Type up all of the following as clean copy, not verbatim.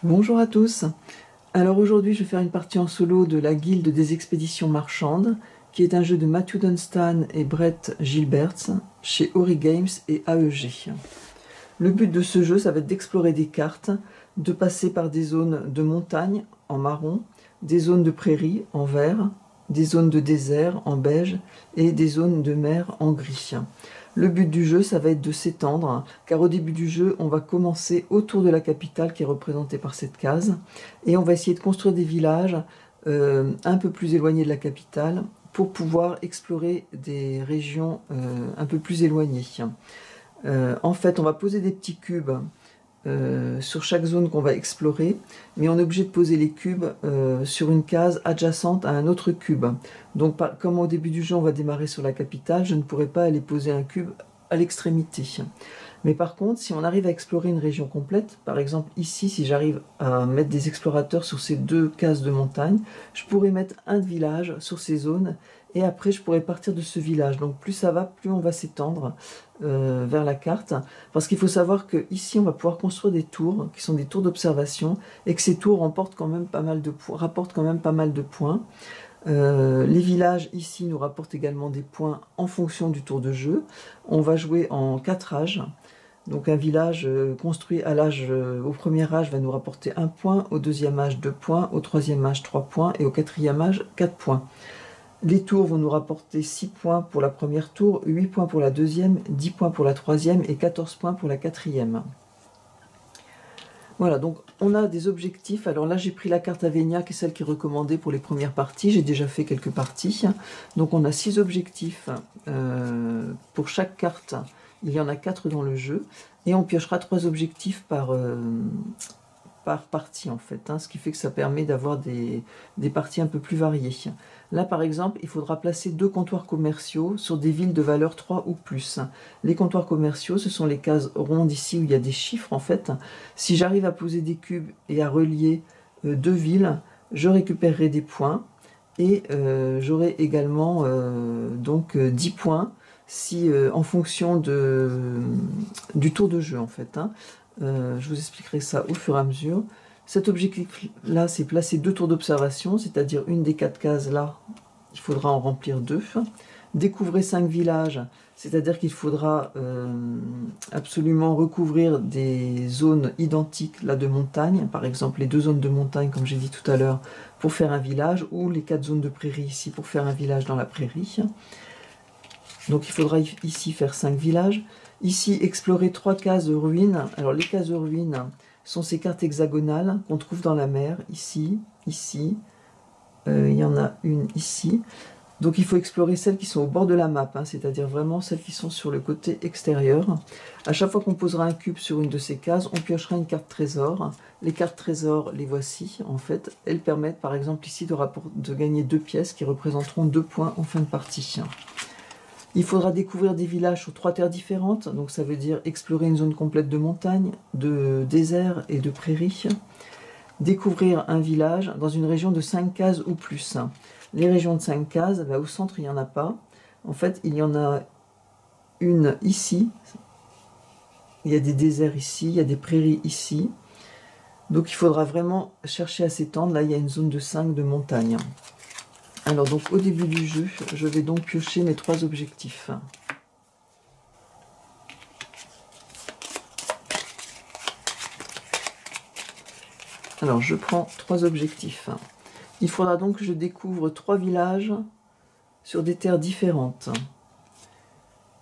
Bonjour à tous. Alors aujourd'hui je vais faire une partie en solo de la Guilde des Expéditions Marchandes, qui est un jeu de Matthew Dunstan et Brett Gilberts chez Ori Games et AEG. Le but de ce jeu, ça va être d'explorer des cartes, de passer par des zones de montagne en marron, des zones de prairie en vert, des zones de désert en beige et des zones de mer en gris. Le but du jeu, ça va être de s'étendre, car au début du jeu, on va commencer autour de la capitale qui est représentée par cette case, et on va essayer de construire des villages un peu plus éloignés de la capitale pour pouvoir explorer des régions un peu plus éloignées. En fait, on va poser des petits cubes sur chaque zone qu'on va explorer, mais on est obligé de poser les cubes sur une case adjacente à un autre cube. Donc comme au début du jeu on va démarrer sur la capitale, je ne pourrai pas aller poser un cube à l'extrémité. Mais par contre, si on arrive à explorer une région complète, par exemple ici, si j'arrive à mettre des explorateurs sur ces deux cases de montagne, je pourrais mettre un village sur ces zones, et après je pourrais partir de ce village. Donc plus ça va, plus on va s'étendre vers la carte, parce qu'il faut savoir que ici on va pouvoir construire des tours, qui sont des tours d'observation, et que ces tours rapportent quand même pas mal de points. Les villages ici nous rapportent également des points en fonction du tour de jeu. On va jouer en 4 âges. Donc un village construit au premier âge va nous rapporter 1 point, au deuxième âge 2 points, au troisième âge 3 points et au quatrième âge 4 points. Les tours vont nous rapporter 6 points pour la première tour, 8 points pour la deuxième, 10 points pour la troisième et 14 points pour la quatrième. Voilà, donc on a des objectifs. Alors là, j'ai pris la carte Avenia, qui est celle qui est recommandée pour les premières parties. J'ai déjà fait quelques parties. Donc on a 6 objectifs pour chaque carte. Il y en a 4 dans le jeu. Et on piochera 3 objectifs par partie, en fait. Ce qui fait que ça permet d'avoir des parties un peu plus variées. Là, par exemple, il faudra placer 2 comptoirs commerciaux sur des villes de valeur 3 ou plus. Les comptoirs commerciaux, ce sont les cases rondes ici où il y a des chiffres, en fait. Si j'arrive à poser des cubes et à relier 2 villes, je récupérerai des points. Et j'aurai également donc 10 points si, en fonction du tour de jeu, en fait. Je vous expliquerai ça au fur et à mesure. Cet objectif-là, c'est placer 2 tours d'observation, c'est-à-dire une des 4 cases là, il faudra en remplir 2. Découvrir 5 villages, c'est-à-dire qu'il faudra absolument recouvrir des zones identiques là de montagne, par exemple les 2 zones de montagne comme j'ai dit tout à l'heure pour faire un village, ou les 4 zones de prairie ici pour faire un village dans la prairie. Donc il faudra ici faire 5 villages. Ici, explorer 3 cases de ruines. Alors les cases de ruines sont ces cartes hexagonales qu'on trouve dans la mer, ici, ici. Il y en a une ici. Donc il faut explorer celles qui sont au bord de la map, c'est-à-dire vraiment celles qui sont sur le côté extérieur. À chaque fois qu'on posera un cube sur une de ces cases, on piochera une carte trésor. Les cartes trésors, les voici, en fait. Elles permettent par exemple ici de gagner 2 pièces qui représenteront 2 points en fin de partie. Il faudra découvrir des villages sur 3 terres différentes, donc ça veut dire explorer une zone complète de montagne, de désert et de prairie. Découvrir un village dans une région de 5 cases ou plus. Les régions de 5 cases, au centre il n'y en a pas. En fait, il y en a une ici. Il y a des déserts ici, il y a des prairies ici. Donc il faudra vraiment chercher à s'étendre. Là, il y a une zone de 5 de montagne. Alors donc au début du jeu, je vais donc piocher mes 3 objectifs. Alors je prends 3 objectifs. Il faudra donc que je découvre 3 villages sur des terres différentes.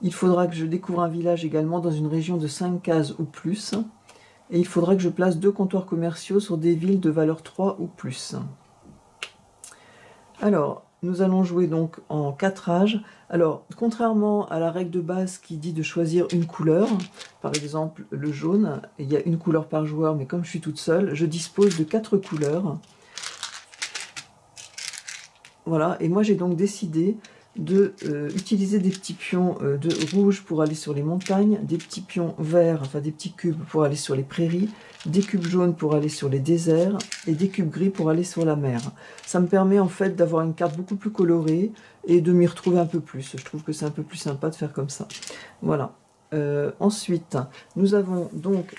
Il faudra que je découvre un village également dans une région de 5 cases ou plus. Et il faudra que je place 2 comptoirs commerciaux sur des villes de valeur 3 ou plus. Alors, nous allons jouer donc en 4 âges. Alors, contrairement à la règle de base qui dit de choisir une couleur, par exemple le jaune, il y a une couleur par joueur, mais comme je suis toute seule, je dispose de 4 couleurs. Voilà, et moi j'ai donc décidé de utiliser des petits pions de rouge pour aller sur les montagnes, des petits pions verts, enfin des petits cubes pour aller sur les prairies, des cubes jaunes pour aller sur les déserts et des cubes gris pour aller sur la mer. Ça me permet en fait d'avoir une carte beaucoup plus colorée et de m'y retrouver un peu plus. Je trouve que c'est un peu plus sympa de faire comme ça. Voilà. Ensuite, nous avons donc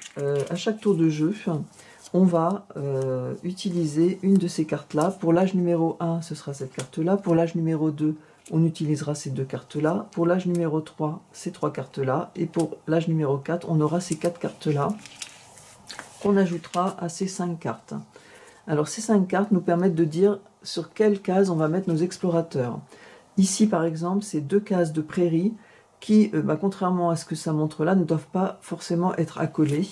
à chaque tour de jeu, on va utiliser une de ces cartes-là. Pour l'âge numéro 1, ce sera cette carte-là. Pour l'âge numéro 2, on utilisera ces deux cartes-là. Pour l'âge numéro 3, ces trois cartes-là. Et pour l'âge numéro 4, on aura ces quatre cartes-là qu'on ajoutera à ces 5 cartes. Alors ces 5 cartes nous permettent de dire sur quelle case on va mettre nos explorateurs. Ici par exemple, c'est 2 cases de prairie qui, contrairement à ce que ça montre là, ne doivent pas forcément être accolées.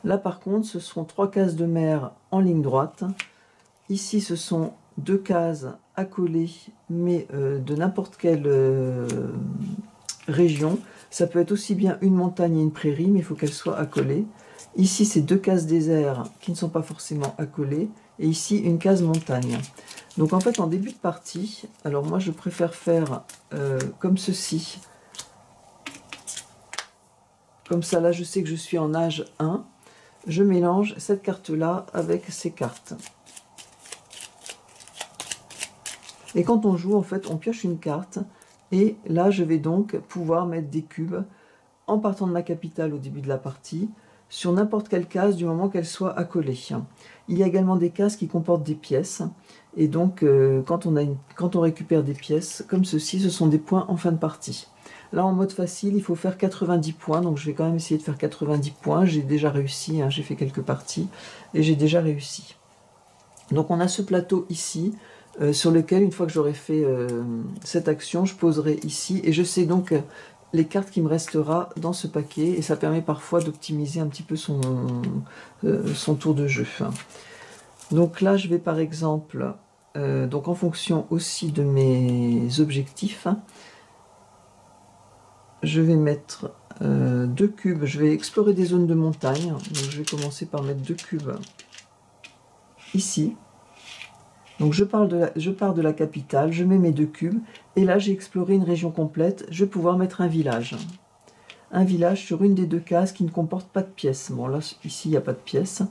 Là par contre, ce seront 3 cases de mer en ligne droite. Ici, ce sont 2 cases accolées, mais de n'importe quelle région. Ça peut être aussi bien une montagne et une prairie, mais il faut qu'elles soient accolées. Ici, c'est 2 cases désert qui ne sont pas forcément accolées. Et ici, une case montagne. Donc en fait, en début de partie, alors moi je préfère faire comme ceci. Comme ça, là, je sais que je suis en âge 1. Je mélange cette carte-là avec ces cartes. Et quand on joue, en fait, on pioche une carte. Et là, je vais donc pouvoir mettre des cubes en partant de ma capitale au début de la partie, sur n'importe quelle case du moment qu'elle soit accolée. Il y a également des cases qui comportent des pièces. Et donc, quand on récupère des pièces comme ceci, ce sont des points en fin de partie. Là, en mode facile, il faut faire 90 points. Donc, je vais quand même essayer de faire 90 points. J'ai déjà réussi, hein, j'ai fait quelques parties et j'ai déjà réussi. Donc, on a ce plateau ici, sur lequel, une fois que j'aurai fait cette action, je poserai ici. Et je sais donc les cartes qui me restera dans ce paquet. Et ça permet parfois d'optimiser un petit peu son tour de jeu. Donc là, je vais par exemple, donc en fonction aussi de mes objectifs, je vais mettre 2 cubes. Je vais explorer des zones de montagne. Donc je vais commencer par mettre 2 cubes ici. Donc je pars de la capitale, je mets mes 2 cubes. Et là, j'ai exploré une région complète. Je vais pouvoir mettre un village. Un village sur une des 2 cases qui ne comporte pas de pièces. Bon, là, ici, il n'y a pas de pièces.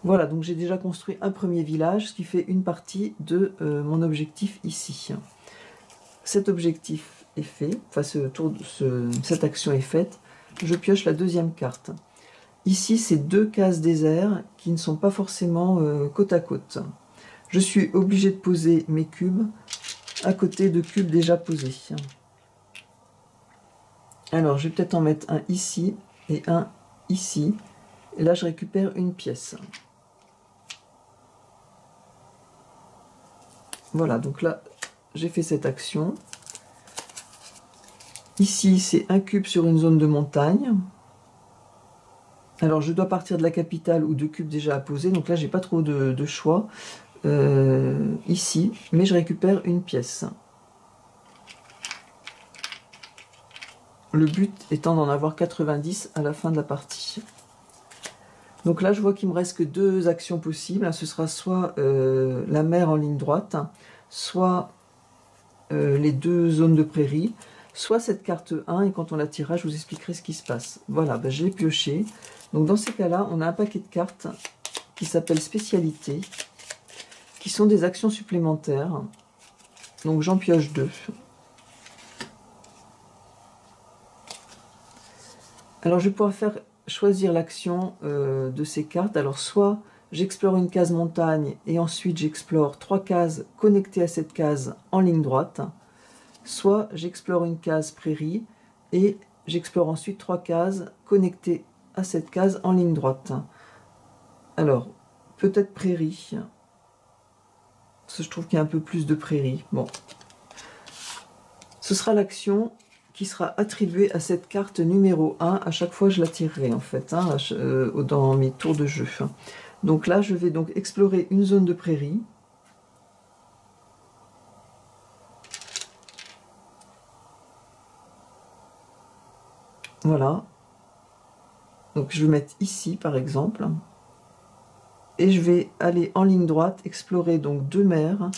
Voilà, donc j'ai déjà construit un premier village, ce qui fait une partie de mon objectif ici. Cet objectif est fait, enfin cette action est faite. Je pioche la deuxième carte. Ici, c'est 2 cases désert qui ne sont pas forcément côte à côte. Je suis obligé de poser mes cubes à côté de cubes déjà posés. Alors, je vais peut-être en mettre un ici et un ici. Et là, je récupère une pièce. Voilà, donc là, j'ai fait cette action. Ici, c'est un cube sur une zone de montagne. Alors, je dois partir de la capitale ou 2 cubes déjà à poser. Donc là, j'ai pas trop de choix ici. Mais je récupère une pièce. Le but étant d'en avoir 90 à la fin de la partie. Donc là, je vois qu'il me reste que 2 actions possibles. Ce sera soit la mer en ligne droite, soit les 2 zones de prairie, soit cette carte 1, et quand on la tirera, je vous expliquerai ce qui se passe. Voilà, ben, je l'ai pioché. Donc dans ces cas-là, on a un paquet de cartes qui s'appelle spécialité, qui sont des actions supplémentaires. Donc j'en pioche 2. Alors je vais pouvoir choisir l'action de ces cartes. Alors soit j'explore une case montagne et ensuite j'explore 3 cases connectées à cette case en ligne droite. Soit j'explore une case prairie et j'explore ensuite 3 cases connectées à cette case en ligne droite. Alors, peut-être prairie, parce que je trouve qu'il y a un peu plus de prairie. Bon, ce sera l'action qui sera attribuée à cette carte numéro 1. À chaque fois, je la tirerai en fait, hein, dans mes tours de jeu. Donc là, je vais donc explorer une zone de prairie. Voilà. Donc je vais mettre ici par exemple. Et je vais aller en ligne droite, explorer donc 2 mers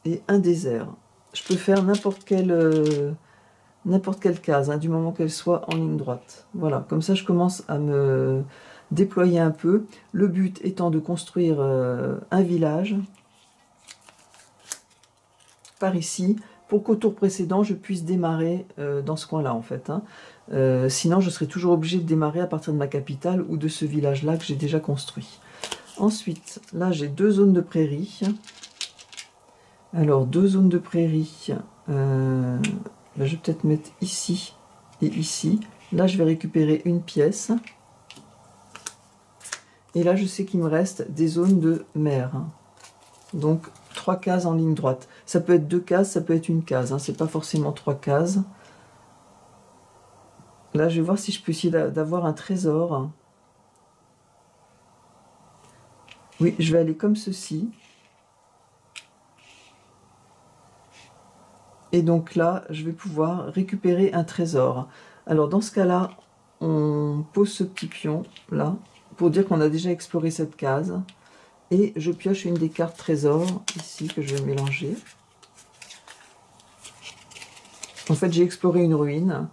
et un désert. Je peux faire n'importe quelle case, hein, du moment qu'elle soit en ligne droite. Voilà, comme ça je commence à me déployer un peu. Le but étant de construire un village par ici, pour qu'au tour précédent, je puisse démarrer dans ce coin-là, en fait. Hein. Sinon, je serai toujours obligée de démarrer à partir de ma capitale ou de ce village-là que j'ai déjà construit. Ensuite, là, j'ai 2 zones de prairies. Alors, 2 zones de prairies. Là, je vais peut-être mettre ici et ici. Là, je vais récupérer une pièce. Et là, je sais qu'il me reste des zones de mer. Donc, 3 cases en ligne droite. Ça peut être 2 cases, ça peut être une case. Hein. C'est pas forcément 3 cases. Là, je vais voir si je peux essayer d'avoir un trésor. Oui, je vais aller comme ceci. Et donc là, je vais pouvoir récupérer un trésor. Alors, dans ce cas-là, on pose ce petit pion, là, pour dire qu'on a déjà exploré cette case. Et je pioche une des cartes trésor, ici, que je vais mélanger. En fait, j'ai exploré une ruine.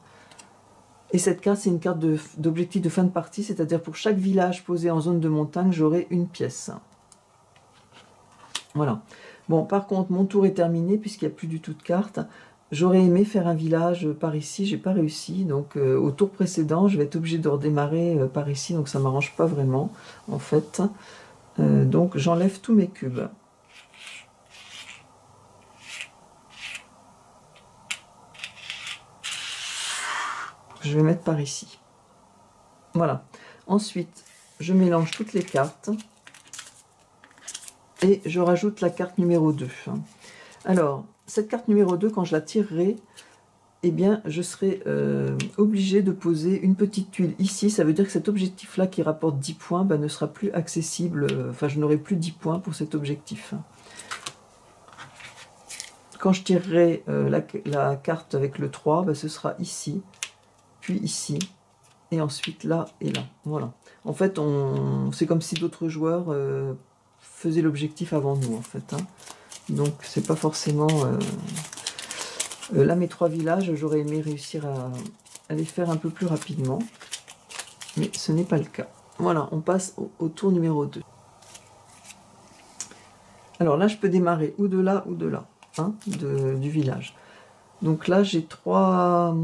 Et cette carte, c'est une carte d'objectif de fin de partie, c'est-à-dire pour chaque village posé en zone de montagne, j'aurai une pièce. Voilà. Bon, par contre, mon tour est terminé, puisqu'il n'y a plus du tout de cartes. J'aurais aimé faire un village par ici, j'ai pas réussi. Donc, au tour précédent, je vais être obligée de redémarrer par ici, donc ça m'arrange pas vraiment, en fait. Donc, j'enlève tous mes cubes. Je vais mettre par ici. Voilà. Ensuite, je mélange toutes les cartes. Et je rajoute la carte numéro 2. Alors, cette carte numéro 2, quand je la tirerai, eh bien, je serai obligée de poser une petite tuile ici. Ça veut dire que cet objectif-là, qui rapporte 10 points, ben, ne sera plus accessible. Enfin, je n'aurai plus 10 points pour cet objectif. Quand je tirerai la carte avec le 3, ben, ce sera ici, puis ici, et ensuite là et là. Voilà. En fait, c'est comme si d'autres joueurs faisaient l'objectif avant nous, en fait. Hein. Donc, c'est pas forcément... là, mes 3 villages, j'aurais aimé réussir à les faire un peu plus rapidement. Mais ce n'est pas le cas. Voilà, on passe au tour numéro 2. Alors là, je peux démarrer ou de là, hein, du village. Donc là, j'ai 3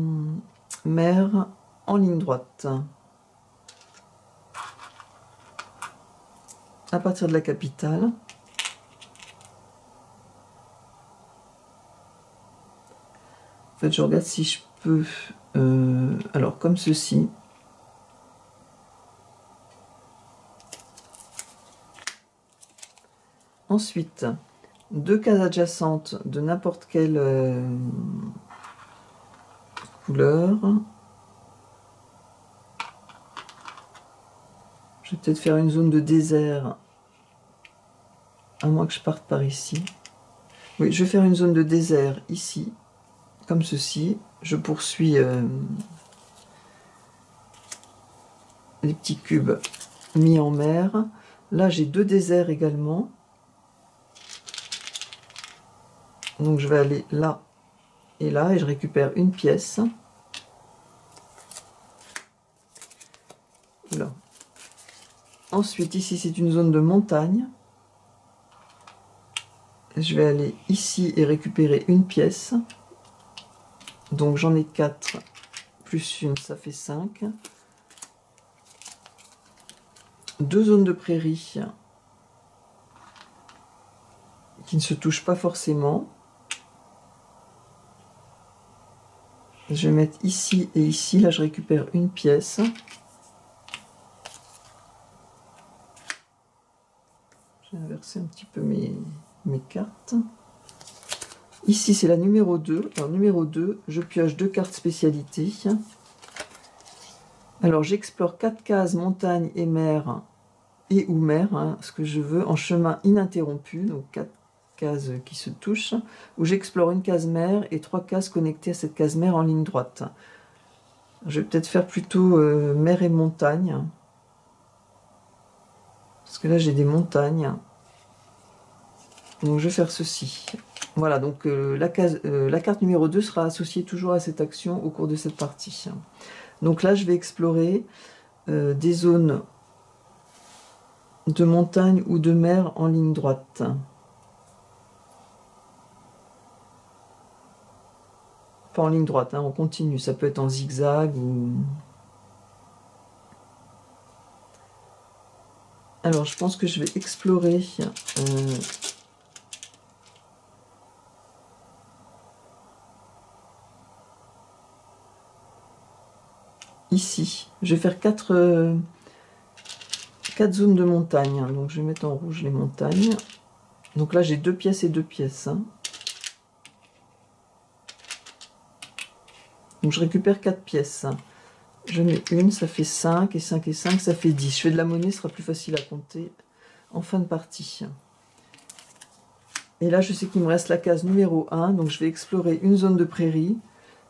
mers en ligne droite. À partir de la capitale. En fait, je regarde si je peux... alors, comme ceci. Ensuite, 2 cases adjacentes de n'importe quelle couleur. Je vais peut-être faire une zone de désert, à moins que je parte par ici. Oui, je vais faire une zone de désert ici, comme ceci. Je poursuis les petits cubes mis en mer. Là, j'ai 2 déserts également. Donc, je vais aller là et là, et je récupère une pièce. Là. Ensuite, ici, c'est une zone de montagne. Je vais aller ici et récupérer une pièce. Donc, j'en ai 4 plus une, ça fait 5. 2 zones de prairie qui ne se touchent pas forcément. Je vais mettre ici et ici. Là, je récupère une pièce. J'ai inversé un petit peu mes cartes. Ici, c'est la numéro 2. Alors, numéro 2, je pioche 2 cartes spécialités. Alors, j'explore 4 cases montagne et mer, et ou mer, hein, ce que je veux, en chemin ininterrompu. Donc, 4 cases qui se touchent, où j'explore une case mer et 3 cases connectées à cette case mer en ligne droite. Je vais peut-être faire plutôt mer et montagne. Parce que là, j'ai des montagnes. Donc, je vais faire ceci. Voilà, donc la carte numéro 2 sera associée toujours à cette action au cours de cette partie. Donc là, je vais explorer des zones de montagne ou de mer en ligne droite. Pas en ligne droite, hein, on continue. Ça peut être en zigzag ou... Alors, je pense que je vais explorer... ici. Je vais faire 4 zones de montagne. Hein. Donc, je vais mettre en rouge les montagnes. Donc là, j'ai 2 pièces et 2 pièces. Hein. Donc, je récupère 4 pièces. Hein. Je mets une, ça fait 5, et 5 et 5, ça fait 10. Je fais de la monnaie, ce sera plus facile à compter en fin de partie. Et là, je sais qu'il me reste la case numéro 1, donc je vais explorer une zone de prairie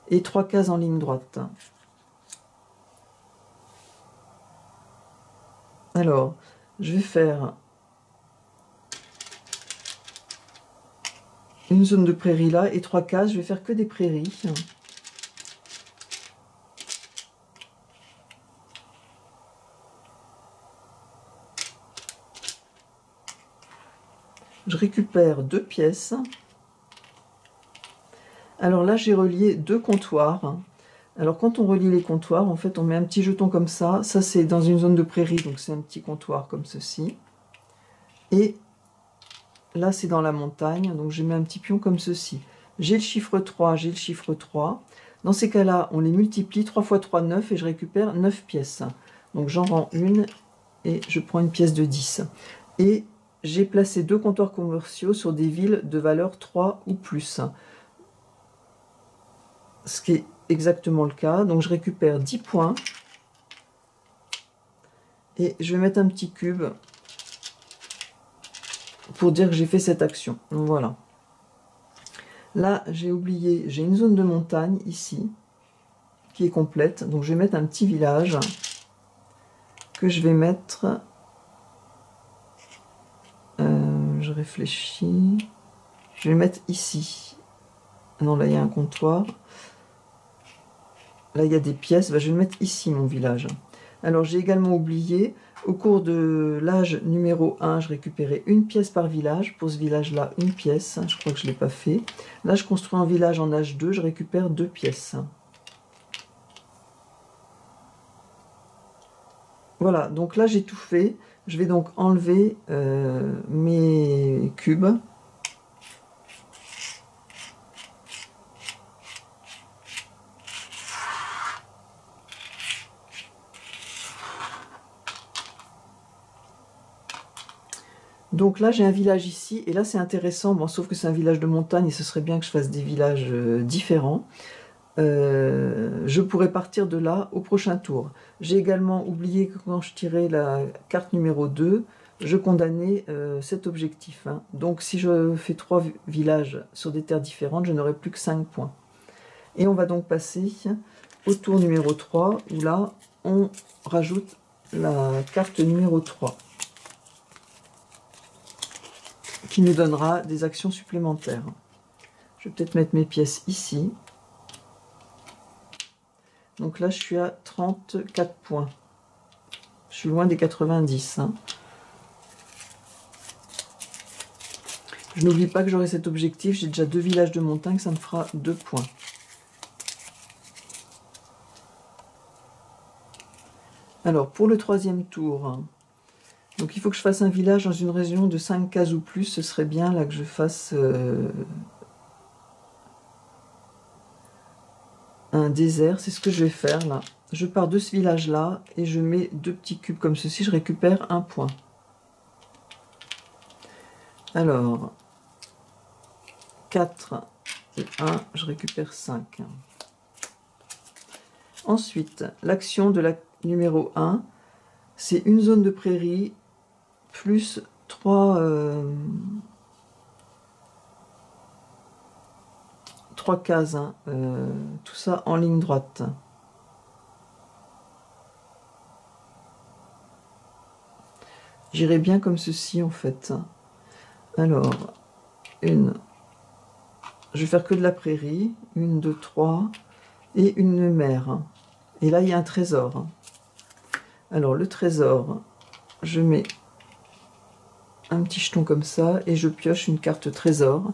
et 3 cases en ligne droite. Alors, je vais faire une zone de prairie là et 3 cases, je vais faire que des prairies. Je récupère 2 pièces. Alors là, j'ai relié 2 comptoirs. Alors quand on relie les comptoirs, en fait, on met un petit jeton comme ça. Ça, c'est dans une zone de prairie, donc c'est un petit comptoir comme ceci. Et là, c'est dans la montagne, donc je mets un petit pion comme ceci. J'ai le chiffre 3, j'ai le chiffre 3. Dans ces cas-là, on les multiplie. 3 x 3, 9, et je récupère 9 pièces. Donc j'en rends une, et je prends une pièce de 10. Et j'ai placé 2 comptoirs commerciaux sur des villes de valeur 3 ou plus. Ce qui est exactement le cas. Donc je récupère 10 points. Et je vais mettre un petit cube pour dire que j'ai fait cette action. Donc voilà. Là, j'ai oublié, j'ai une zone de montagne ici, qui est complète. Donc je vais mettre un petit village que je vais mettre... je réfléchis. Je vais le mettre ici. Non, là, il y a un comptoir. Là, il y a des pièces. Ben, je vais le mettre ici, mon village. Alors, j'ai également oublié, au cours de l'âge numéro 1, je récupérais une pièce par village. Pour ce village-là, une pièce. Je crois que je ne l'ai pas fait. Là, je construis un village en âge 2. Je récupère 2 pièces. Voilà, donc là, j'ai tout fait. Je vais donc enlever mes cubes. Donc là, j'ai un village ici, et là, c'est intéressant, bon, sauf que c'est un village de montagne, et ce serait bien que je fasse des villages différents. Je pourrais partir de là au prochain tour. J'ai également oublié que quand je tirais la carte numéro 2, je condamnais cet objectif. Hein. Donc si je fais 3 villages sur des terres différentes, je n'aurai plus que 5 points. Et on va donc passer au tour numéro 3, où là, on rajoute la carte numéro 3. Qui nous donnera des actions supplémentaires. Je vais peut-être mettre mes pièces ici. Donc là, je suis à 34 points. Je suis loin des 90. Hein. Je n'oublie pas que j'aurai cet objectif. J'ai déjà 2 villages de montagne, ça me fera 2 points. Alors, pour le 3e tour, donc il faut que je fasse un village dans une région de 5 cases ou plus. Ce serait bien là que je fasse un désert. C'est ce que je vais faire là. Je pars de ce village là et je mets 2 petits cubes comme ceci. Je récupère 1 point. Alors, 4 et 1, je récupère 5. Ensuite, l'action de la numéro 1, c'est une zone de prairie plus 3 cases, hein, tout ça en ligne droite. J'irai bien comme ceci en fait. Alors, je vais faire que de la prairie, 1, 2, 3, et une mer. Et là, il y a un trésor. Alors, le trésor, je mets un petit jeton comme ça, et je pioche une carte trésor.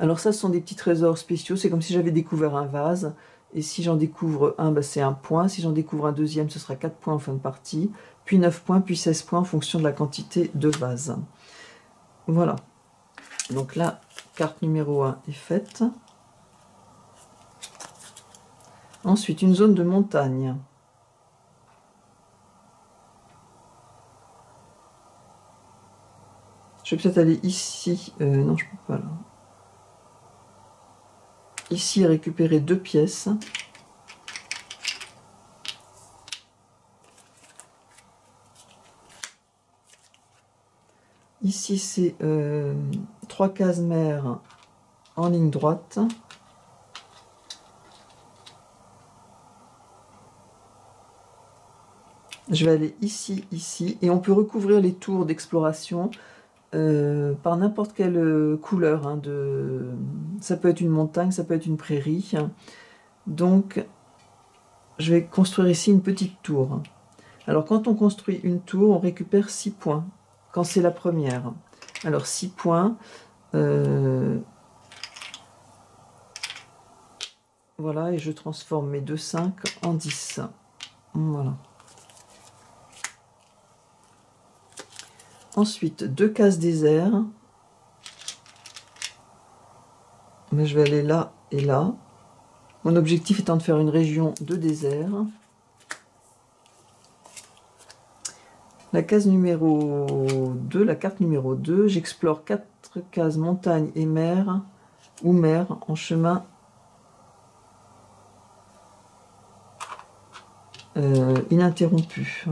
Alors ça, ce sont des petits trésors spéciaux. C'est comme si j'avais découvert un vase. Et si j'en découvre un, bah, c'est 1 point. Si j'en découvre un deuxième, ce sera 4 points en fin de partie. Puis 9 points, puis 16 points en fonction de la quantité de vases. Voilà. Donc la carte numéro 1 est faite. Ensuite, une zone de montagne. Je vais peut-être aller ici. Non, je peux pas là. Ici, récupérer 2 pièces. Ici, c'est 3 cases mères en ligne droite. Je vais aller ici, ici, et on peut recouvrir les tours d'exploration par n'importe quelle couleur. Hein, ça peut être une montagne, ça peut être une prairie. Donc, je vais construire ici une petite tour. Alors, quand on construit une tour, on récupère 6 points, quand c'est la première. Alors, 6 points. Voilà, et je transforme mes 2 5 en 10. Voilà. Ensuite, 2 cases désert. Mais je vais aller là et là. Mon objectif étant de faire une région de désert. La case numéro 2, la carte numéro 2, j'explore 4 cases montagne et mer, ou mer, en chemin ininterrompu.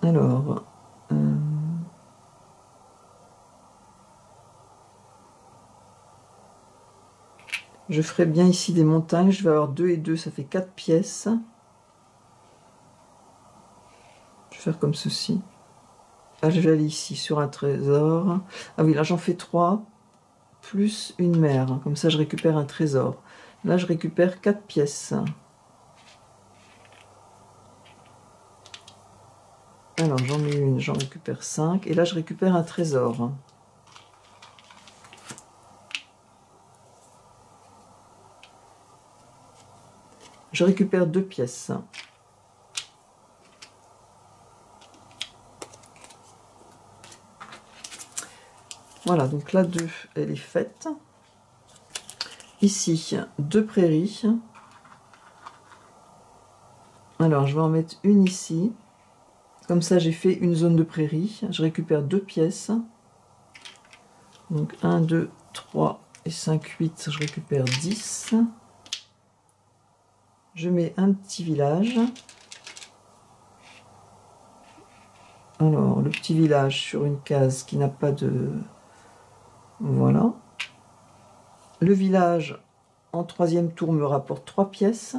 Alors, je ferai bien ici des montagnes. Je vais avoir 2 et 2, ça fait 4 pièces. Je vais faire comme ceci. Là, je vais aller ici sur un trésor. Ah oui, là j'en fais 3, plus une mer. Comme ça, je récupère un trésor. Là, je récupère 4 pièces. Alors, j'en mets une, j'en récupère 5. Et là, je récupère un trésor. Je récupère 2 pièces. Voilà, donc la 2, elle est faite. Ici, 2 prairies. Alors, je vais en mettre une ici. Comme ça, j'ai fait une zone de prairie. Je récupère 2 pièces. Donc 1, 2, 3 et 5, 8. Je récupère 10. Je mets un petit village. Alors, le petit village sur une case qui n'a pas de... Voilà. Le village en 3e tour me rapporte 3 pièces.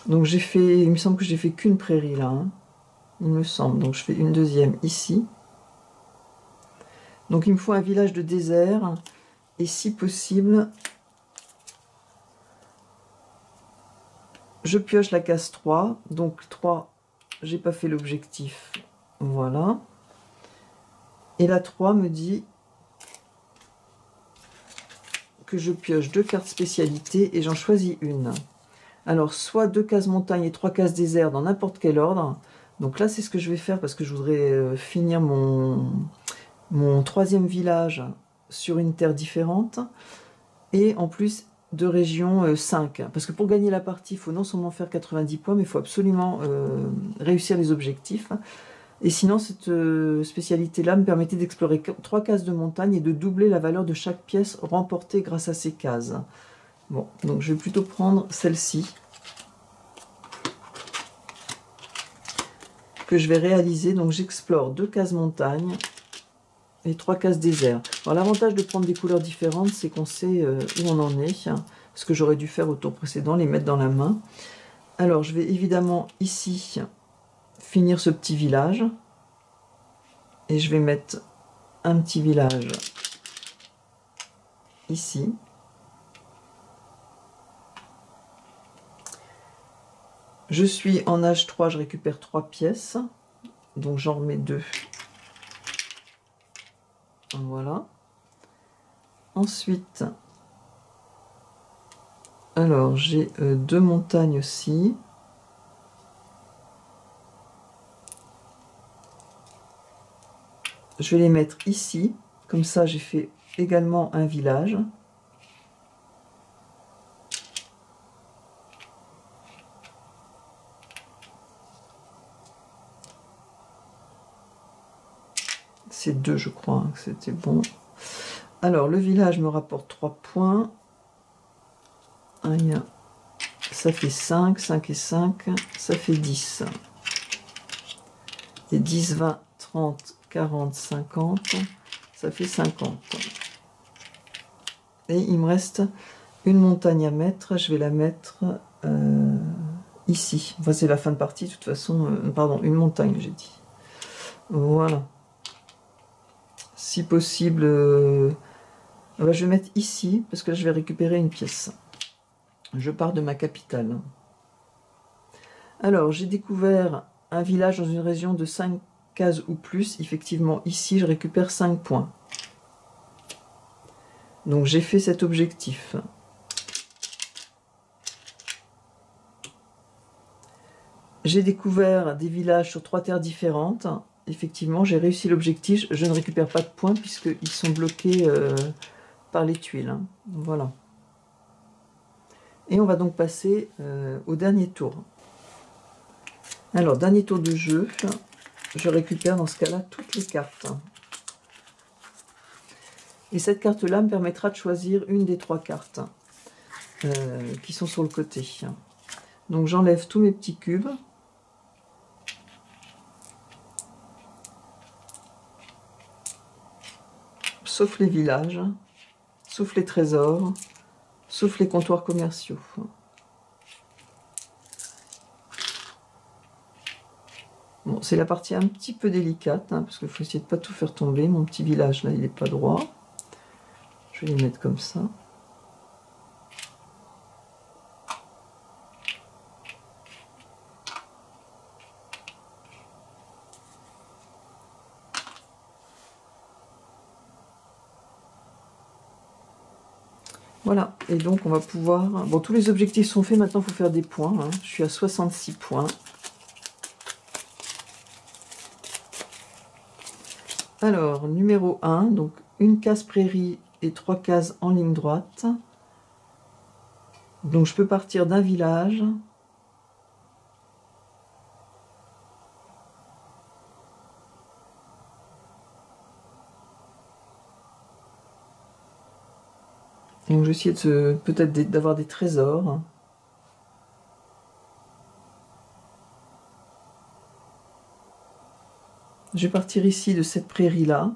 Donc j'ai fait, il me semble que j'ai fait qu'une prairie là, hein, il me semble. Donc je fais une deuxième ici. Donc il me faut un village de désert et si possible, je pioche la case 3. Donc 3, j'ai pas fait l'objectif. Voilà. Et la 3 me dit que je pioche 2 cartes spécialité et j'en choisis une. Alors, soit 2 cases montagne et 3 cases désert dans n'importe quel ordre. Donc là, c'est ce que je vais faire parce que je voudrais finir mon 3e village sur une terre différente. Et en plus, de région 5. Parce que pour gagner la partie, il faut non seulement faire 90 points, mais il faut absolument réussir les objectifs. Et sinon, cette spécialité-là me permettait d'explorer 3 cases de montagne et de doubler la valeur de chaque pièce remportée grâce à ces cases. Bon, donc je vais plutôt prendre celle-ci, que je vais réaliser. Donc j'explore 2 cases montagne et 3 cases désert. Alors l'avantage de prendre des couleurs différentes, c'est qu'on sait où on en est, hein, ce que j'aurais dû faire au tour précédent, les mettre dans la main. Alors je vais évidemment ici finir ce petit village, et je vais mettre un petit village ici. Je suis en âge 3, je récupère 3 pièces. Donc j'en remets 2. Voilà. Ensuite, alors j'ai 2 montagnes aussi. Je vais les mettre ici. Comme ça, j'ai fait également un village. C'est 2, je crois, hein, que c'était bon. Alors, le village me rapporte 3 points. Ça fait 5, 5 et 5, ça fait 10. Et 10, 20, 30, 40, 50, ça fait 50. Et il me reste une montagne à mettre, je vais la mettre ici. Enfin, c'est la fin de partie, de toute façon. Pardon, une montagne, j'ai dit. Voilà. Si possible, je vais mettre ici, parce que là, je vais récupérer une pièce. Je pars de ma capitale. Alors, j'ai découvert un village dans une région de 5 cases ou plus. Effectivement, ici, je récupère 5 points. Donc, j'ai fait cet objectif. J'ai découvert des villages sur 3 terres différentes. Effectivement, j'ai réussi l'objectif. Je ne récupère pas de points puisqu'ils sont bloqués par les tuiles. Hein. Voilà. Et on va donc passer au dernier tour. Alors, dernier tour de jeu, je récupère dans ce cas-là toutes les cartes. Et cette carte-là me permettra de choisir une des 3 cartes qui sont sur le côté. Donc, j'enlève tous mes petits cubes. Sauf les villages, sauf les trésors, sauf les comptoirs commerciaux. Bon, c'est la partie un petit peu délicate, hein, parce qu'il faut essayer de ne pas tout faire tomber. Mon petit village, là, il n'est pas droit. Je vais les mettre comme ça. Voilà, et donc on va pouvoir... Bon, tous les objectifs sont faits, maintenant il faut faire des points. Hein. Je suis à 66 points. Alors, numéro 1, donc une case prairie et 3 cases en ligne droite. Donc je peux partir d'un village. Donc je vais essayer peut-être d'avoir des trésors. Je vais partir ici de cette prairie-là.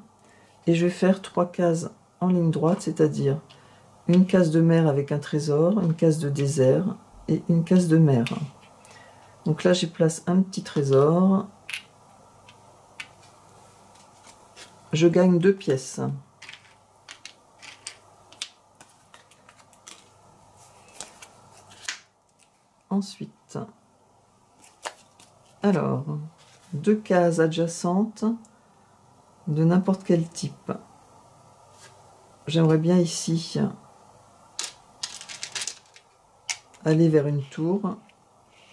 Et je vais faire 3 cases en ligne droite, c'est-à-dire une case de mer avec un trésor, une case de désert et une case de mer. Donc là, j'y place un petit trésor. Je gagne 2 pièces. Ensuite, alors, 2 cases adjacentes de n'importe quel type. J'aimerais bien ici aller vers une tour.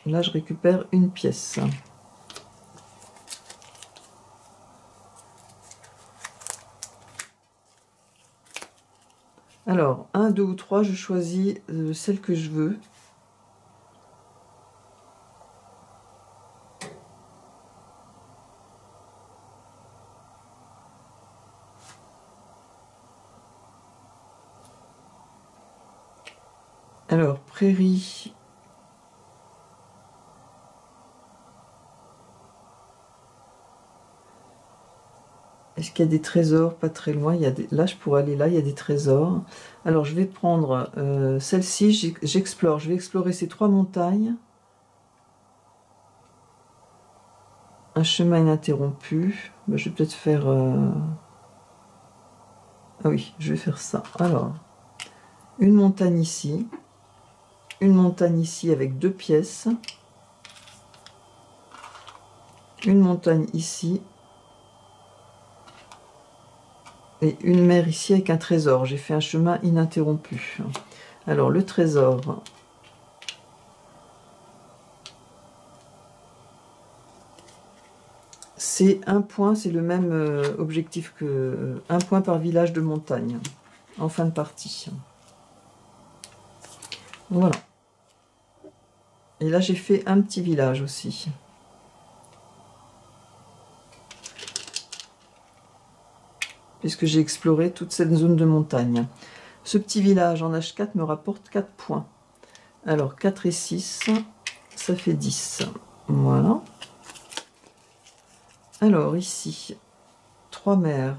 Là, je récupère une pièce. Alors, 1, 2 ou 3, je choisis celle que je veux. Alors, prairie. Est-ce qu'il y a des trésors pas très loin? Là, je pourrais aller là, il y a des trésors. Alors, je vais prendre celle-ci, j'explore. Je vais explorer ces 3 montagnes. Un chemin ininterrompu. Je vais peut-être faire... Ah oui, je vais faire ça. Alors, une montagne ici avec 2 pièces, une montagne ici, et une mer ici avec un trésor. J'ai fait un chemin ininterrompu. Alors, le trésor... c'est un point, c'est le même objectif que un point par village de montagne en fin de partie. Voilà. Et là j'ai fait un petit village aussi. Puisque j'ai exploré toute cette zone de montagne. Ce petit village en H4 me rapporte 4 points. Alors 4 et 6, ça fait 10. Voilà. Alors ici, 3 mers.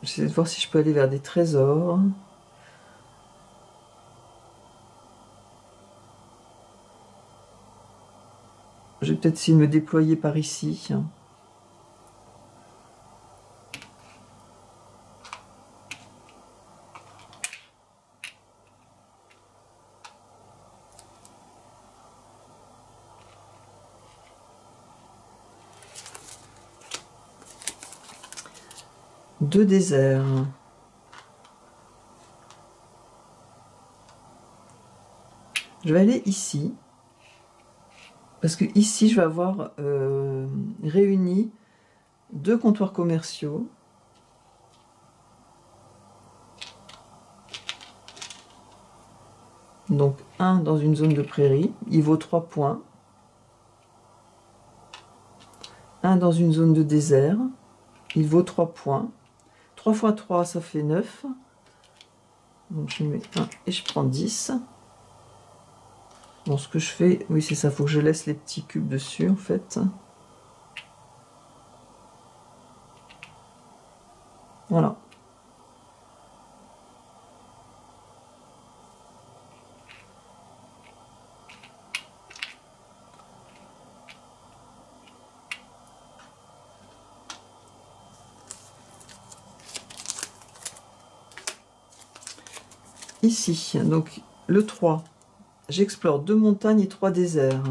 J'essaie de voir si je peux aller vers des trésors. Je vais peut-être essayer de me déployer par ici. Deux déserts. Je vais aller ici. Parce que ici, je vais avoir réuni 2 comptoirs commerciaux. Donc, un dans une zone de prairie, il vaut 3 points. Un dans une zone de désert, il vaut 3 points. 3 fois 3, ça fait 9. Donc, je mets 1 et je prends 10. Bon, ce que je fais, oui, c'est ça, il faut que je laisse les petits cubes dessus, en fait. Voilà. Ici, donc le 3, j'explore 2 montagnes et 3 déserts.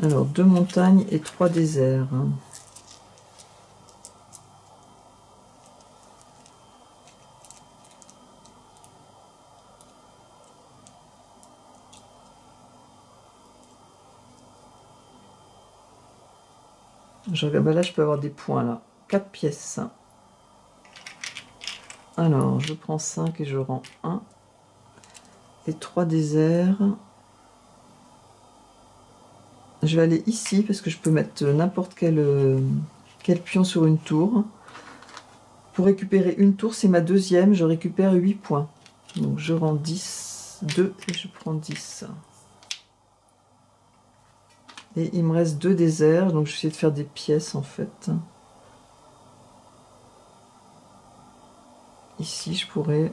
Alors, 2 montagnes et 3 déserts. Je regarde, bah là je peux avoir des points là. 4 pièces. Alors, je prends 5 et je rends 1. Et 3 déserts. Je vais aller ici parce que je peux mettre n'importe quel pion sur une tour. Pour récupérer une tour, c'est ma deuxième, je récupère 8 points. Donc je rends 10, 2 et je prends 10. Et il me reste 2 déserts, donc je vais essayer de faire des pièces en fait. Ici, je pourrais...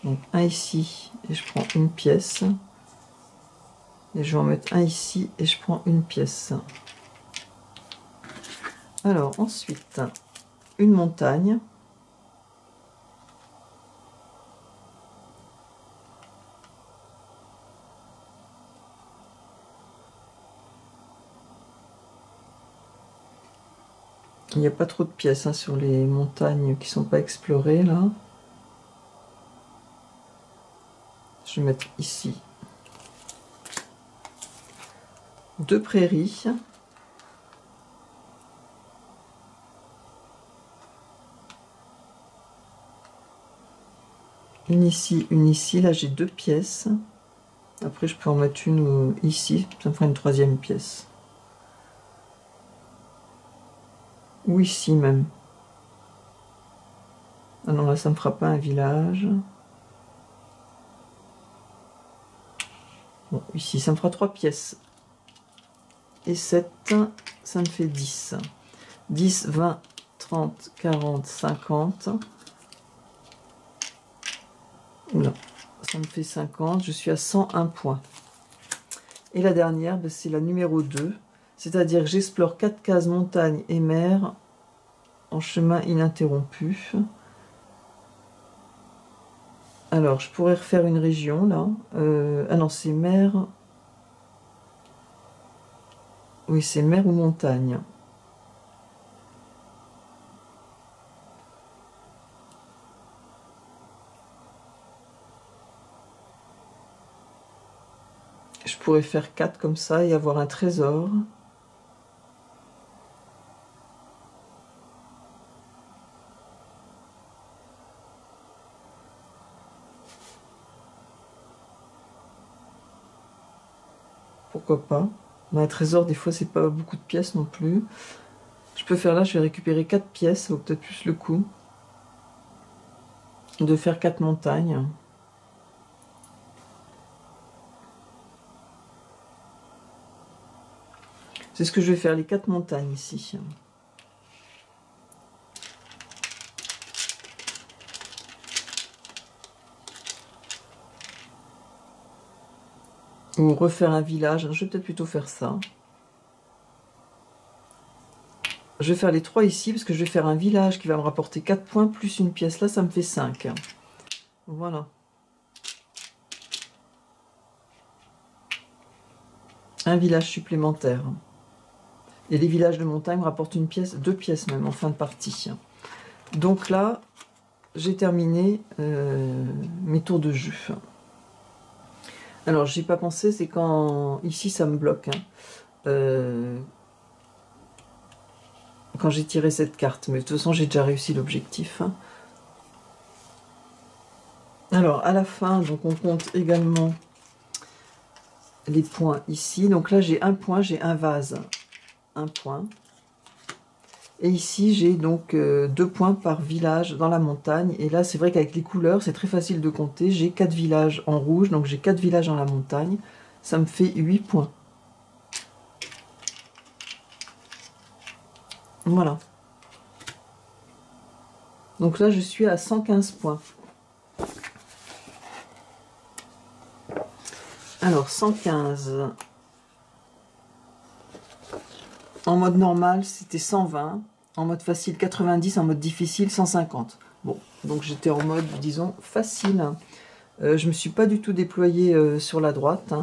Donc un ici, et je prends une pièce. Et je vais en mettre un ici, et je prends une pièce. Alors, ensuite, une montagne. Il n'y a pas trop de pièces hein, sur les montagnes qui ne sont pas explorées, là. Je vais mettre ici 2 prairies. Une ici, une ici. Là, j'ai 2 pièces. Après, je peux en mettre une ici. Ça me fera une 3e pièce. Ou ici même. Ah non, là, ça ne me fera pas un village. Bon, ici, ça me fera 3 pièces. Et 7, ça me fait 10. 10, 20, 30, 40, 50. Oula, ça me fait 50. Je suis à 101 points. Et la dernière, ben, c'est la numéro 2. C'est-à-dire que j'explore 4 cases montagne et mer en chemin ininterrompu. Alors, je pourrais refaire une région, là. Ah non, c'est mer. Oui, c'est mer ou montagne. Je pourrais faire 4 comme ça et avoir un trésor. Pourquoi pas? Mais un trésor, des fois, c'est pas beaucoup de pièces non plus. Je peux faire là, je vais récupérer 4 pièces, ça vaut peut-être plus le coup de faire 4 montagnes. C'est ce que je vais faire, les 4 montagnes ici. Ou refaire un village. Je vais peut-être plutôt faire ça. Je vais faire les 3 ici, parce que je vais faire un village qui va me rapporter 4 points, plus une pièce. Là, ça me fait 5. Voilà. Un village supplémentaire. Et les villages de montagne me rapportent une pièce, 2 pièces même, en fin de partie. Donc là, j'ai terminé mes tours de jeu. Alors, j'ai pas pensé, c'est quand... Ici, ça me bloque. Quand j'ai tiré cette carte. Mais de toute façon, j'ai déjà réussi l'objectif. Alors, à la fin, donc on compte également les points ici. Donc là, j'ai un point, j'ai un vase. Un point. Et ici, j'ai donc 2 points par village dans la montagne. Et là, c'est vrai qu'avec les couleurs, c'est très facile de compter. J'ai 4 villages en rouge, donc j'ai 4 villages dans la montagne. Ça me fait 8 points. Voilà. Donc là, je suis à 115 points. Alors, 115. En mode normal, c'était 120. En mode facile, 90. En mode difficile, 150. Bon, donc j'étais en mode, disons, facile. Je me suis pas du tout déployée sur la droite.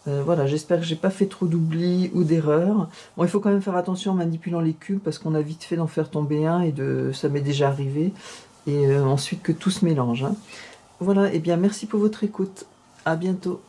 Voilà, j'espère que j'ai pas fait trop d'oublis ou d'erreurs. Bon, il faut quand même faire attention en manipulant les cubes, parce qu'on a vite fait d'en faire tomber un, et ça m'est déjà arrivé. Et ensuite que tout se mélange. Voilà, et bien merci pour votre écoute. À bientôt.